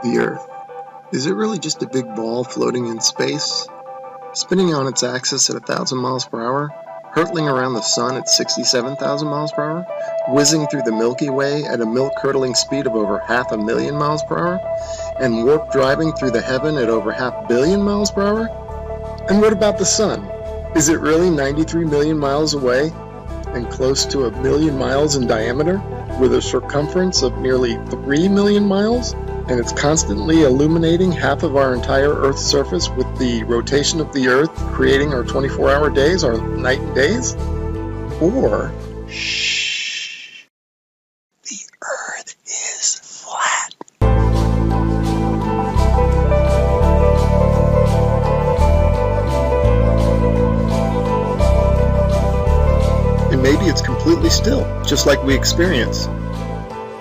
The Earth. Is it really just a big ball floating in space? Spinning on its axis at 1,000 miles per hour? Hurtling around the sun at 67,000 miles per hour? Whizzing through the Milky Way at a milk-curdling speed of over 500,000 miles per hour? And warp driving through the heaven at over 500 million miles per hour? And what about the sun? Is it really 93 million miles away and close to 1 million miles in diameter, with a circumference of nearly 3 million miles? And it's constantly illuminating half of our entire Earth's surface with the rotation of the Earth, creating our 24-hour days, our night and days? Or, shh, the Earth is flat. And maybe it's completely still, just like we experience.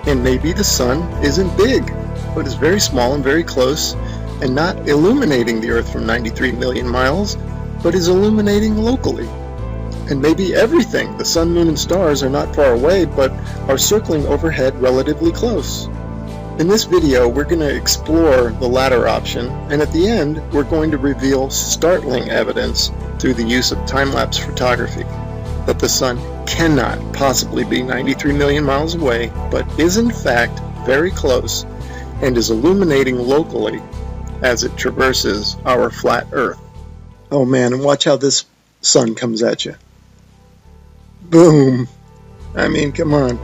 And maybe the sun isn't big, but is very small and very close, and not illuminating the Earth from 93 million miles, but is illuminating locally. And maybe everything, the sun, moon, and stars, are not far away, but are circling overhead relatively close. In this video, we're going to explore the latter option, and at the end, we're going to reveal startling evidence through the use of time-lapse photography that the sun cannot possibly be 93 million miles away, but is in fact very close, and is illuminating locally as it traverses our flat Earth. Oh man, and watch how this sun comes at you. Boom! I mean, come on.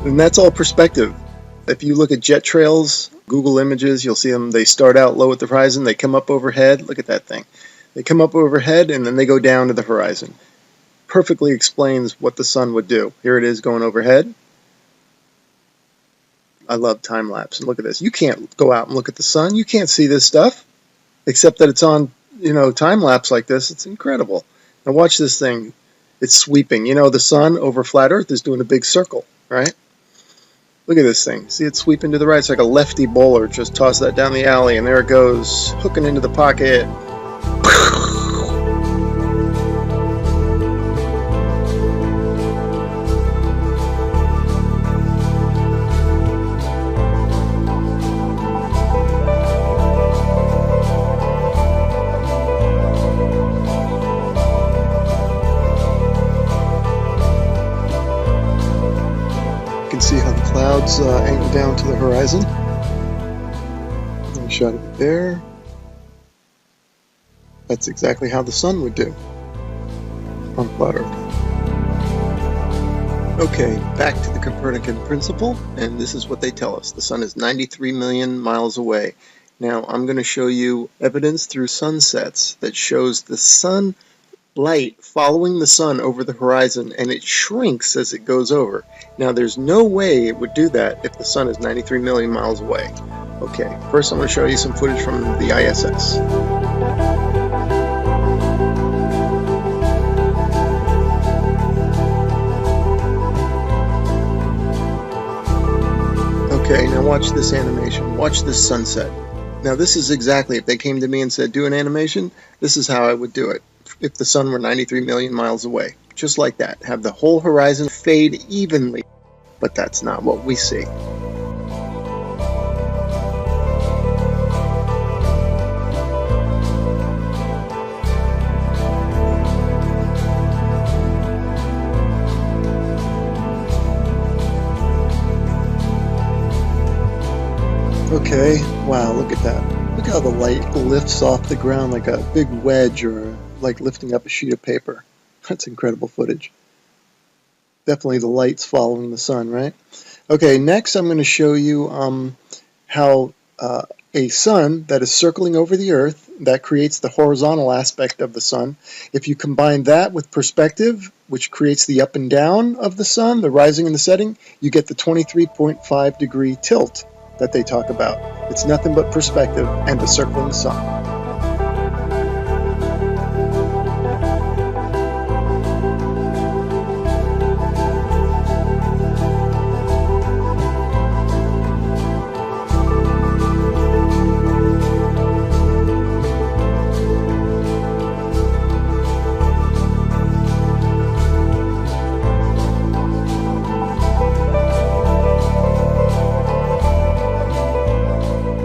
And that's all perspective. If you look at jet trails, Google Images, you'll see them. They start out low at the horizon, they come up overhead. Look at that thing. They come up overhead and then they go down to the horizon. Perfectly explains what the sun would do. Here it is going overhead. I love time lapse. And look at this. You can't go out and look at the sun. You can't see this stuff, except that it's on, time lapse like this. It's incredible. Now watch this thing. It's sweeping. The sun over flat Earth is doing a big circle, right? Look at this thing. See it sweeping to the right. It's like a lefty bowler. Just toss that down the alley, and there it goes, hooking into the pocket. See how the clouds angle down to the horizon. I shot it there. That's exactly how the sun would do on flat Earth. Okay, back to the Copernican principle, and this is what they tell us. The sun is 93 million miles away. Now, I'm going to show you evidence through sunsets that shows the sun light following the sun over the horizon, and it shrinks as it goes over. Now there's no way it would do that if the sun is 93 million miles away. Okay, first I'm going to show you some footage from the ISS. Okay, now watch this animation. Watch this sunset. Now this is exactly, if they came to me and said do an animation, this is how I would do it. If the sun were 93 million miles away. Just like that. Have the whole horizon fade evenly. But that's not what we see. Okay, wow, look at that. Look how the light lifts off the ground like a big wedge, or like lifting up a sheet of paper. That's incredible footage. Definitely the light's following the sun, right? Okay, next I'm going to show you how a sun that is circling over the Earth, that creates the horizontal aspect of the sun. If you combine that with perspective, which creates the up and down of the sun, the rising and the setting, you get the 23.5 degree tilt that they talk about. It's nothing but perspective and the circling the sun.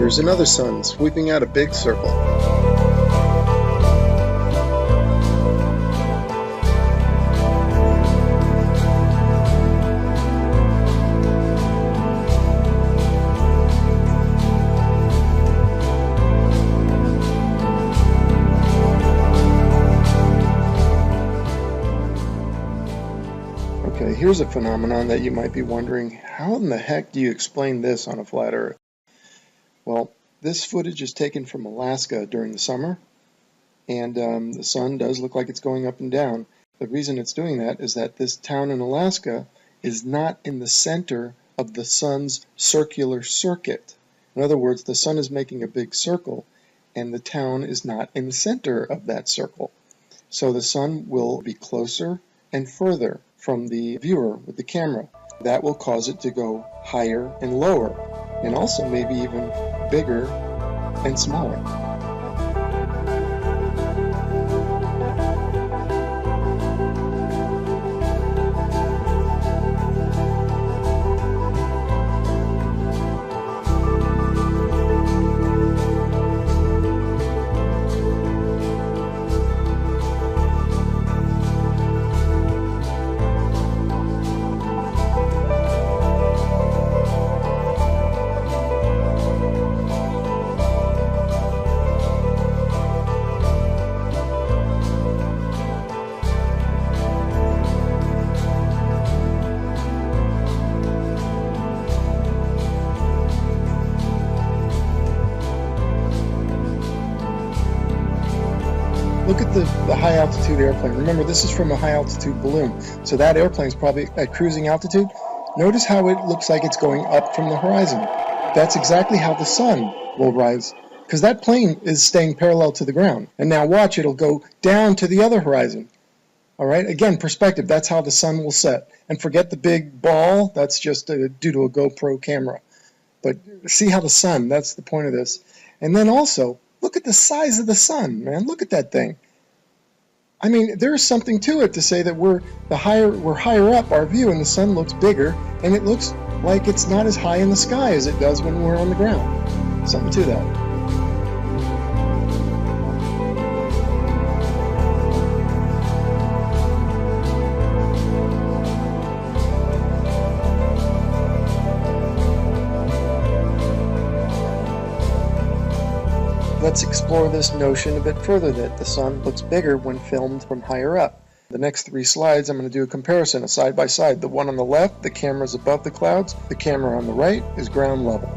Here's another sun sweeping out a big circle. Okay, here's a phenomenon that you might be wondering, how in the heck do you explain this on a flat Earth? Well, this footage is taken from Alaska during the summer, and the sun does look like it's going up and down. The reason it's doing that is that this town in Alaska is not in the center of the sun's circular circuit. In other words, the sun is making a big circle, and the town is not in the center of that circle. So the sun will be closer and further from the viewer with the camera. That will cause it to go higher and lower, and also maybe even bigger and smaller. Look at the high altitude airplane. Remember, this is from a high altitude balloon, so that airplane is probably at cruising altitude. Notice how it looks like it's going up from the horizon. That's exactly how the sun will rise, because that plane is staying parallel to the ground. And now watch, it'll go down to the other horizon. All right, again, perspective, that's how the sun will set. And forget the big ball, that's just due to a GoPro camera. But see how the sun, that's the point of this. And then also, look at the size of the sun, man. Look at that thing. I mean, there's something to it to say that we're higher up our view and the sun looks bigger, and it looks like it's not as high in the sky as it does when we're on the ground. Something to that. Let's explore this notion a bit further, that the sun looks bigger when filmed from higher up. The next 3 slides, I'm going to do a comparison, a side by side. The one on the left, the camera is above the clouds. The camera on the right is ground level.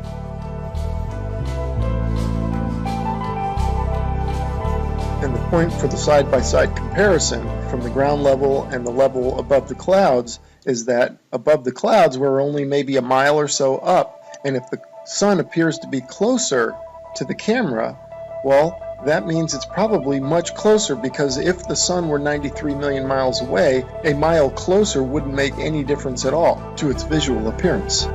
And the point for the side by side comparison from the ground level and the level above the clouds is that above the clouds we're only maybe a mile or so up, and if the sun appears to be closer to the camera, well, that means it's probably much closer, because if the sun were 93 million miles away, a mile closer wouldn't make any difference at all to its visual appearance.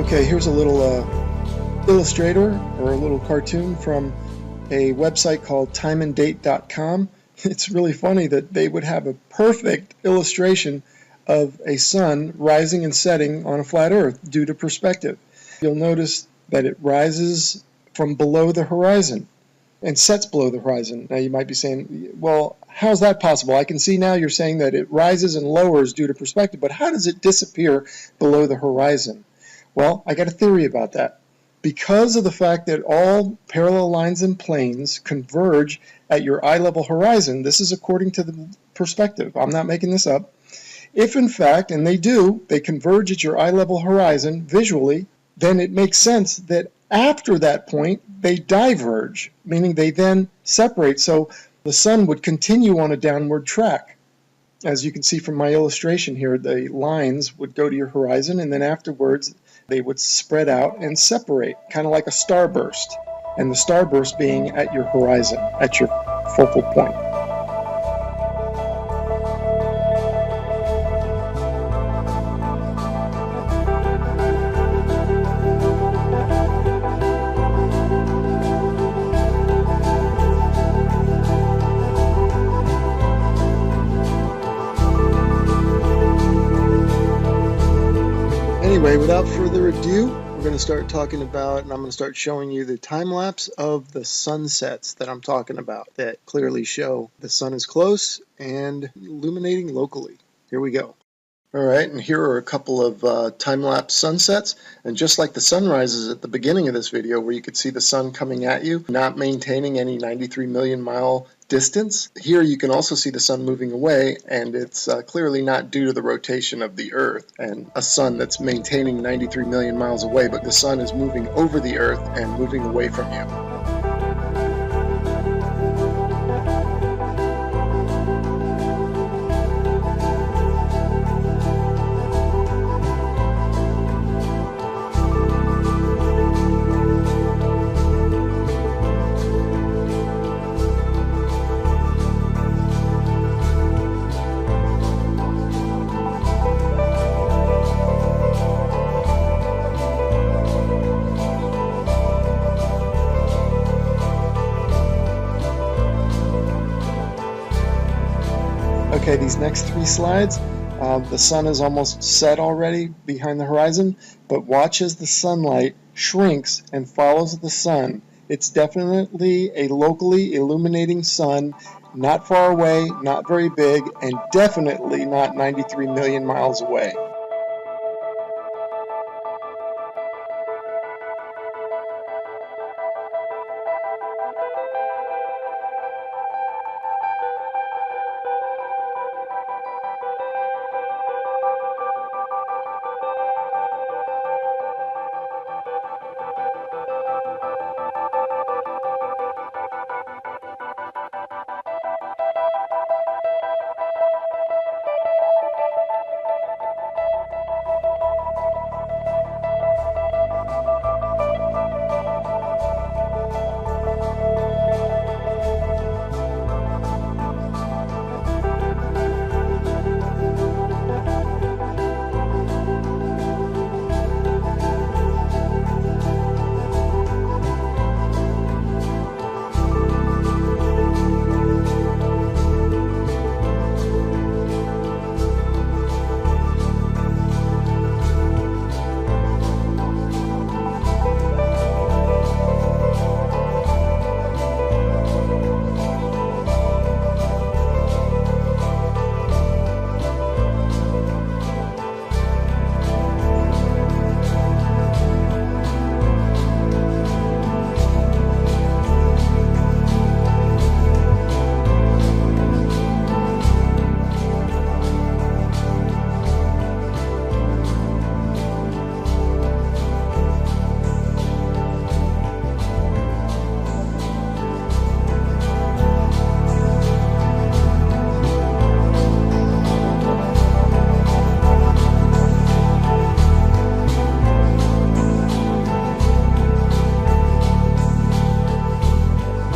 Okay, here's a little illustrator or a little cartoon from a website called timeanddate.com. It's really funny that they would have a perfect illustration of a sun rising and setting on a flat earth due to perspective. You'll notice that it rises from below the horizon and sets below the horizon. Now you might be saying, well, how's that possible? I can see now you're saying that it rises and lowers due to perspective, but how does it disappear below the horizon? Well, I got a theory about that. Because of the fact that all parallel lines and planes converge at your eye level horizon, this is according to the perspective, I'm not making this up. If in fact, and they do, they converge at your eye level horizon visually, then it makes sense that after that point they diverge, meaning they then separate, so the sun would continue on a downward track. As you can see from my illustration here, the lines would go to your horizon and then afterwards they would spread out and separate, kind of like a starburst, and the starburst being at your horizon, at your focal point. Anyway, without further ado, we're going to start talking about, and I'm going to start showing you the time lapse of the sunsets that I'm talking about that clearly show the sun is close and illuminating locally. Here we go. All right, and here are a couple of time-lapse sunsets, and just like the sunrises at the beginning of this video where you could see the sun coming at you, not maintaining any 93 million mile distance, here you can also see the sun moving away, and it's clearly not due to the rotation of the Earth and a sun that's maintaining 93 million miles away, but the sun is moving over the Earth and moving away from you. Okay, these next three slides, the sun is almost set already behind the horizon, but watch as the sunlight shrinks and follows the sun. It's definitely a locally illuminating sun, not far away, not very big, and definitely not 93 million miles away.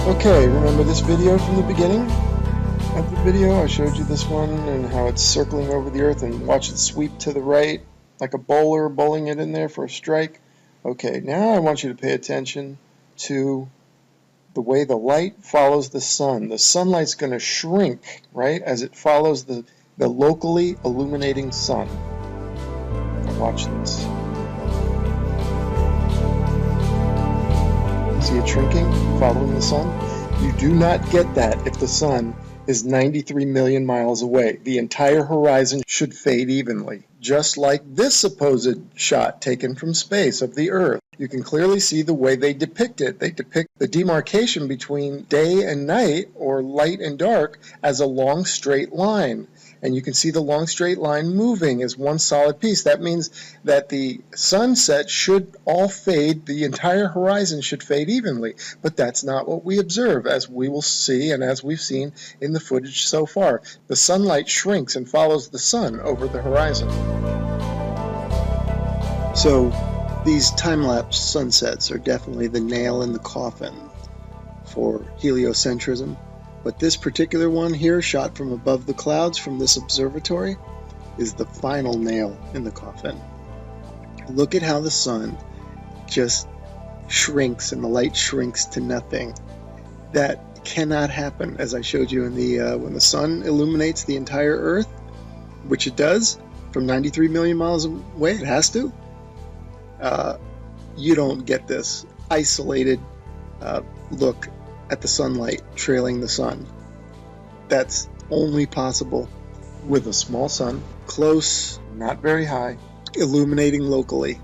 Okay, remember this video from the beginning of the video? I showed you this one and how it's circling over the Earth, and watch it sweep to the right like a bowler bowling it in there for a strike. Okay, now I want you to pay attention to the way the light follows the sun. The sunlight's going to shrink, right, as it follows the locally illuminating sun. Watch this. See it shrinking, following the sun? You do not get that if the sun is 93 million miles away. The entire horizon should fade evenly, just like this supposed shot taken from space of the Earth. You can clearly see the way they depict it. They depict the demarcation between day and night, or light and dark, as a long straight line. And you can see the long straight line moving as one solid piece. That means that the sunset should all fade, the entire horizon should fade evenly. But that's not what we observe, as we will see and as we've seen in the footage so far. The sunlight shrinks and follows the sun over the horizon. So these time-lapse sunsets are definitely the nail in the coffin for heliocentrism. But this particular one here, shot from above the clouds from this observatory, is the final nail in the coffin. Look at how the sun just shrinks and the light shrinks to nothing. That cannot happen, as I showed you in the when the sun illuminates the entire Earth, which it does from 93 million miles away. It has to. You don't get this isolated look at the sunlight trailing the sun. That's only possible with a small sun, close, not very high, illuminating locally.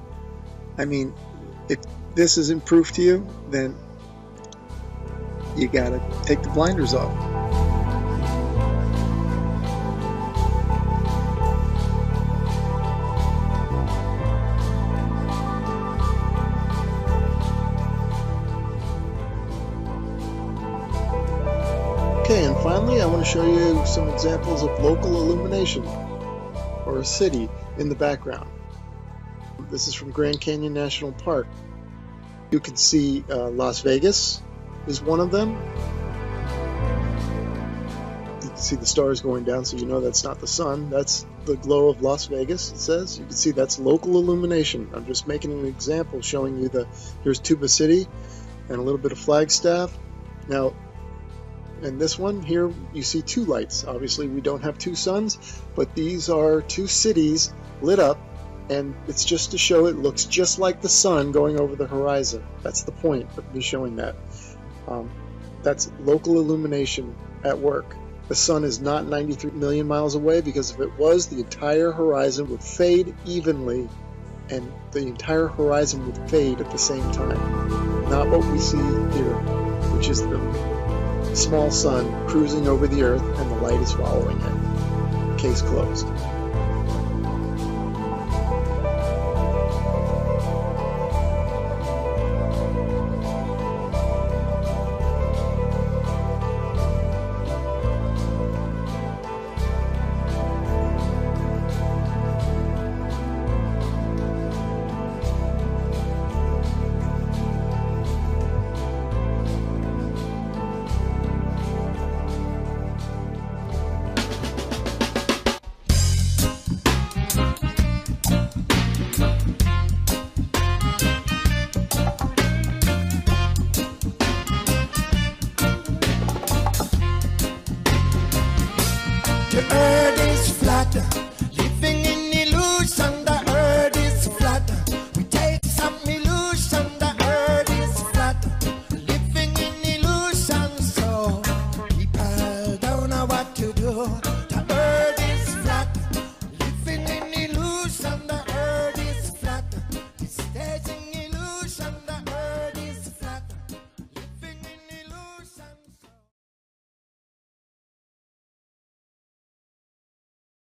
I mean, if this isn't proof to you, then you gotta take the blinders off. Okay, and finally I want to show you some examples of local illumination, or a city in the background. This is from Grand Canyon National Park. You can see Las Vegas is one of them. You can see the stars going down, so you know that's not the sun. That's the glow of Las Vegas, it says. You can see that's local illumination. I'm just making an example showing you here's Tuba City and a little bit of Flagstaff. Now, in this one here, you see two lights. Obviously, we don't have two suns, but these are two cities lit up, and it's just to show it looks just like the sun going over the horizon. That's the point of me showing that. That's local illumination at work. The sun is not 93 million miles away, because if it was, the entire horizon would fade evenly, and the entire horizon would fade at the same time. Not what we see here, which is the small sun cruising over the Earth, and the light is following it. Case closed. The earth is flat.